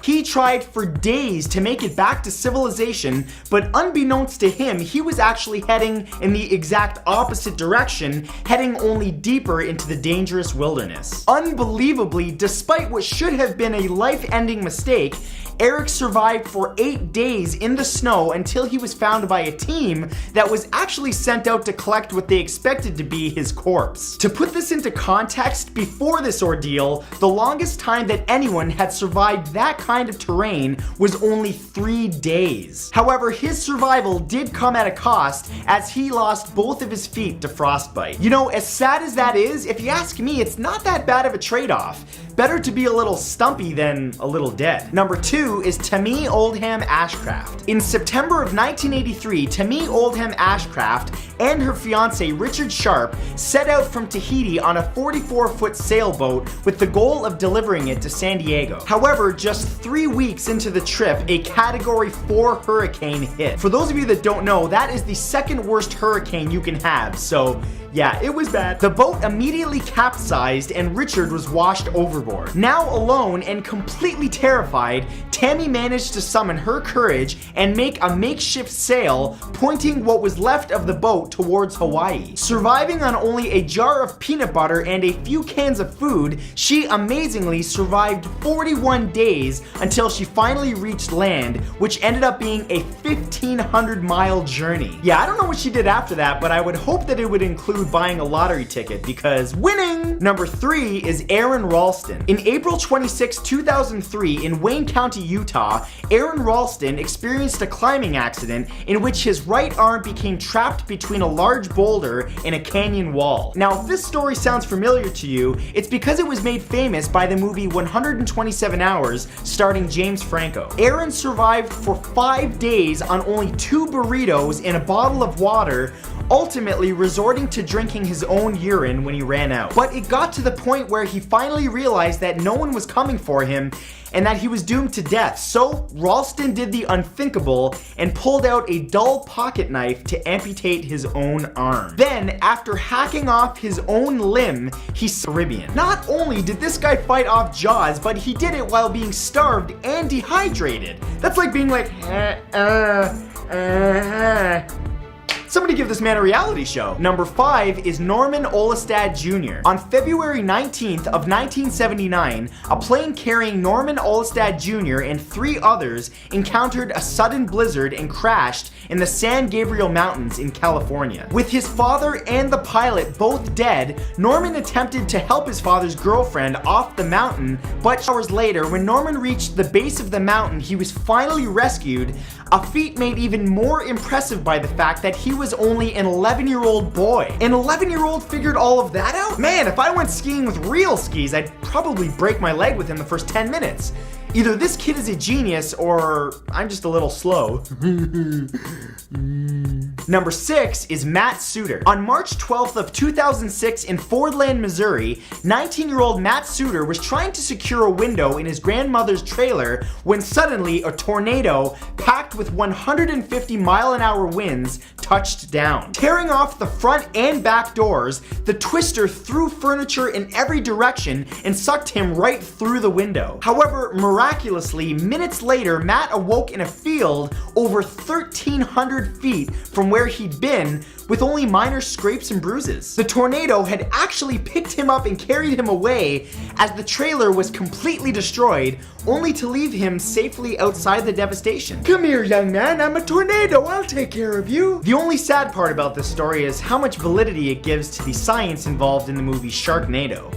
He tried for days to make it back to civilization, but unbeknownst to him, he was actually heading in the exact opposite direction, heading only deeper into the dangerous wilderness. Unbelievably, despite what should have been a life-ending mistake, Eric survived for 8 days in the snow until he was found by a team that was actually sent out to collect what they expected to be his corpse. To put this into context, before this ordeal, the longest time that anyone had survived that kind of terrain was only 3 days. However, his survival did come at a cost, as he lost both of his feet to frostbite. You know, as sad as that is, if you ask me, it's not that bad of a trade-off. Better to be a little stumpy than a little dead. Number 2 is Tammy Oldham Ashcraft. In September of 1983, Tammy Oldham Ashcraft and her fiance Richard Sharp set out from Tahiti on a 44-foot sailboat with the goal of delivering it to San Diego. However, just 3 weeks into the trip, a Category 4 hurricane hit. For those of you that don't know, that is the second worst hurricane you can have, so yeah, it was bad. The boat immediately capsized and Richard was washed overboard. Now alone and completely terrified, Tammy managed to summon her courage and make a makeshift sail, pointing what was left of the boat towards Hawaii. Surviving on only a jar of peanut butter and a few cans of food, she amazingly survived 41 days until she finally reached land, which ended up being a 1,500-mile journey. Yeah, I don't know what she did after that, but I would hope that it would include buying a lottery ticket, because winning! Number 3 is Aron Ralston. In April 26, 2003, in Wayne County, Utah, Aron Ralston experienced a climbing accident in which his right arm became trapped between a large boulder and a canyon wall. Now, if this story sounds familiar to you, it's because it was made famous by the movie 127 Hours, starring James Franco. Aron survived for 5 days on only 2 burritos and a bottle of water, ultimately resorting to drinking his own urine when he ran out. But it got to the point where he finally realized that no one was coming for him and that he was doomed to death. So Ralston did the unthinkable and pulled out a dull pocket knife to amputate his own arm. Then, after hacking off his own limb, he's Caribbean. Not only did this guy fight off Jaws, but he did it while being starved and dehydrated. That's like being like, somebody give this man a reality show. Number 5 is Norman Olestad Jr. On February 19th of 1979, a plane carrying Norman Olestad Jr. and 3 others encountered a sudden blizzard and crashed in the San Gabriel Mountains in California. With his father and the pilot both dead, Norman attempted to help his father's girlfriend off the mountain, but hours later, when Norman reached the base of the mountain, he was finally rescued, a feat made even more impressive by the fact that he was only an 11-year-old boy. An 11-year-old figured all of that out? Man, if I went skiing with real skis, I'd probably break my leg within the first 10 minutes. Either this kid is a genius, or I'm just a little slow. Number 6 is Matt Suter. On March 12th of 2006 in Fordland, Missouri, 19-year-old Matt Suter was trying to secure a window in his grandmother's trailer when suddenly a tornado packed with 150-mile-an-hour winds touched down. Tearing off the front and back doors, the twister threw furniture in every direction and sucked him right through the window. However, miraculously, minutes later, Matt awoke in a field over 1,300 feet from where he'd been, with only minor scrapes and bruises. The tornado had actually picked him up and carried him away, as the trailer was completely destroyed, only to leave him safely outside the devastation. Come here, young man, I'm a tornado, I'll take care of you. The only sad part about this story is how much validity it gives to the science involved in the movie Sharknado.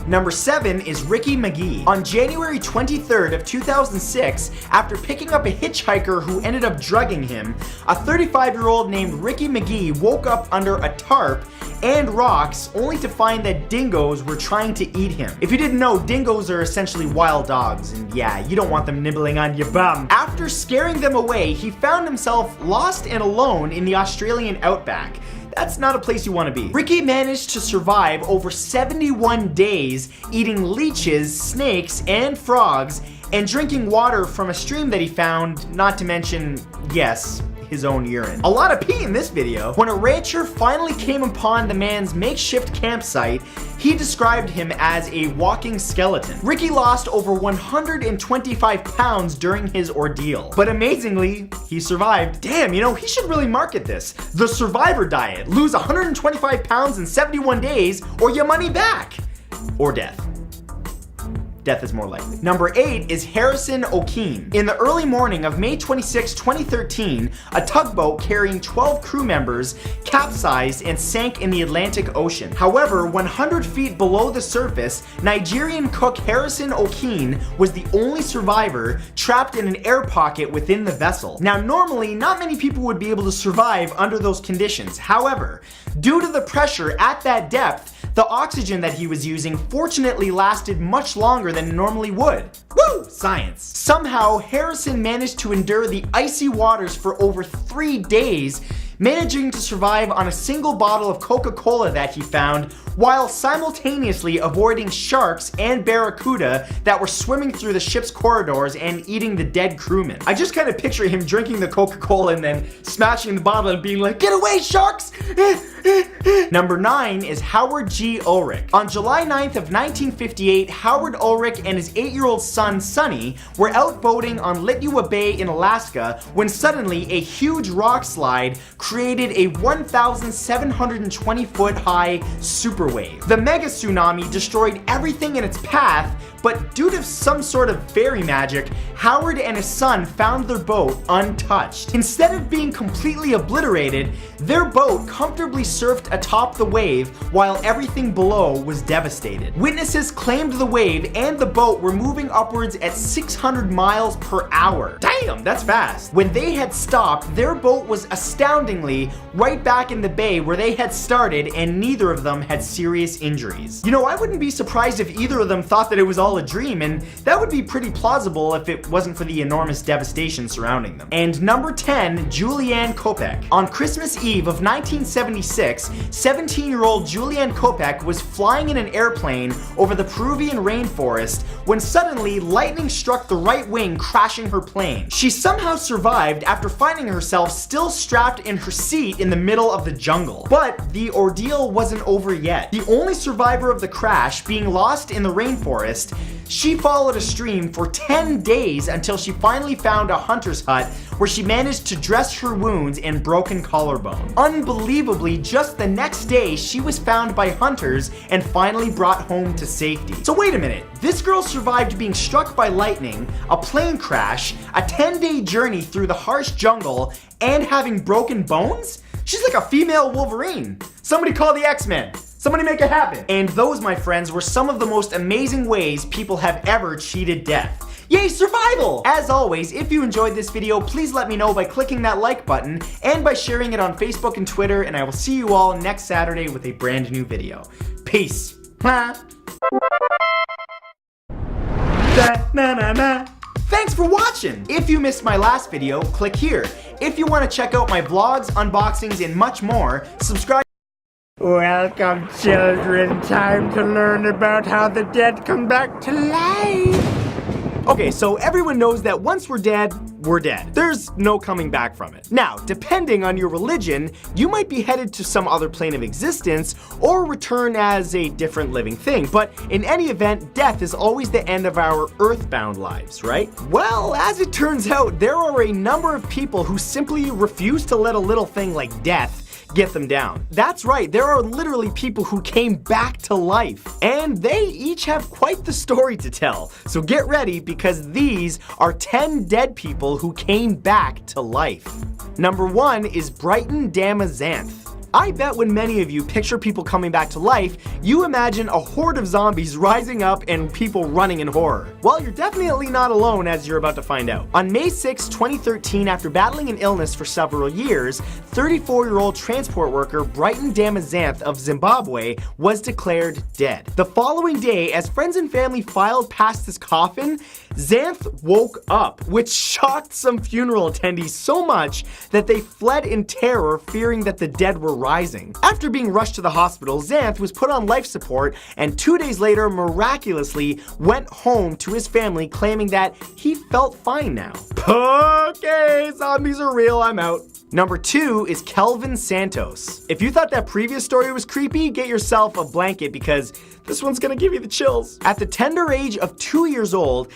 Number 7 is Ricky McGee. On January 23rd of 2006, after picking up a hitchhiker who ended up drugging him, a 35-year-old named Ricky McGee woke up under a tarp and rocks, only to find that dingoes were trying to eat him. If you didn't know, dingoes are essentially wild dogs, and yeah, you don't want them nibbling on your bum. After scaring them away, he found himself lost and alone in the Australian outback. That's not a place you want to be. Ricky managed to survive over 71 days eating leeches, snakes, and frogs, and drinking water from a stream that he found, not to mention, yes, his own urine. A lot of pee in this video. When a rancher finally came upon the man's makeshift campsite, he described him as a walking skeleton. Ricky lost over 125 pounds during his ordeal, but amazingly, he survived. Damn, you know, he should really market this. The Survivor Diet. Lose 125 pounds in 71 days or your money back. Or death. Death is more likely. Number 8 is Harrison O'Keene. In the early morning of May 26, 2013, a tugboat carrying 12 crew members capsized and sank in the Atlantic Ocean. However, 100 feet below the surface, Nigerian cook Harrison O'Keene was the only survivor trapped in an air pocket within the vessel. Now, normally, not many people would be able to survive under those conditions. However, due to the pressure at that depth, the oxygen that he was using fortunately lasted much longer than it normally would. Woo! Science. Somehow, Harrison managed to endure the icy waters for over 3 days, managing to survive on a single bottle of Coca-Cola that he found, while simultaneously avoiding sharks and barracuda that were swimming through the ship's corridors and eating the dead crewmen. I just kind of picture him drinking the Coca-Cola and then smashing the bottle and being like, "Get away, sharks!" Number 9 is Howard G. Ulrich. On July 9th of 1958, Howard Ulrich and his 8-year-old son, Sonny, were out boating on Litua Bay in Alaska when suddenly a huge rock slide created a 1,720-foot high superwave. The mega tsunami destroyed everything in its path, but due to some sort of fairy magic, Howard and his son found their boat untouched. Instead of being completely obliterated, their boat comfortably surfed atop the wave while everything below was devastated. Witnesses claimed the wave and the boat were moving upwards at 600 miles per hour. Damn, that's fast. When they had stopped, their boat was astoundingly right back in the bay where they had started, and neither of them had serious injuries. You know, I wouldn't be surprised if either of them thought that it was all a dream, and that would be pretty plausible if it wasn't for the enormous devastation surrounding them. And number 10, Julianne Kopec. On Christmas Eve of 1976, 17-year-old Julianne Kopec was flying in an airplane over the Peruvian rainforest when suddenly lightning struck the right wing, crashing her plane. She somehow survived after finding herself still strapped in her seat in the middle of the jungle. But the ordeal wasn't over yet. The only survivor of the crash, being lost in the rainforest, she followed a stream for 10 days until she finally found a hunter's hut where she managed to dress her wounds and broken collarbone. Unbelievably, just the next day, she was found by hunters and finally brought home to safety. So wait a minute, this girl survived being struck by lightning, a plane crash, a 10-day journey through the harsh jungle, and having broken bones? She's like a female Wolverine. Somebody call the X-Men. Somebody make it happen. And those, my friends, were some of the most amazing ways people have ever cheated death. Yay, survival! As always, if you enjoyed this video, please let me know by clicking that like button and by sharing it on Facebook and Twitter, and I will see you all next Saturday with a brand new video. Peace. Thanks for watching! If you missed my last video, click here. If you want to check out my vlogs, unboxings, and much more, subscribe. Welcome, children. Time to learn about how the dead come back to life. Okay, so everyone knows that once we're dead, we're dead. There's no coming back from it. Now, depending on your religion, you might be headed to some other plane of existence or return as a different living thing. But in any event, death is always the end of our earthbound lives, right? Well, as it turns out, there are a number of people who simply refuse to let a little thing like death get them down. That's right, there are literally people who came back to life, and they each have quite the story to tell. So get ready, because these are 10 dead people who came back to life. Number 1 is Brighton Damazanth. I bet when many of you picture people coming back to life, you imagine a horde of zombies rising up and people running in horror. Well, you're definitely not alone, as you're about to find out. On May 6, 2013, after battling an illness for several years, 34-year-old transport worker Brighton Damazanth of Zimbabwe was declared dead. The following day, as friends and family filed past his coffin, Xanth woke up, which shocked some funeral attendees so much that they fled in terror, fearing that the dead were rising. After being rushed to the hospital, Xanth was put on life support and 2 days later miraculously went home to his family claiming that he felt fine now. Okay, zombies are real, I'm out. Number 2 is Kelvin Santos. If you thought that previous story was creepy, get yourself a blanket because this one's gonna give you the chills. At the tender age of 2 years old,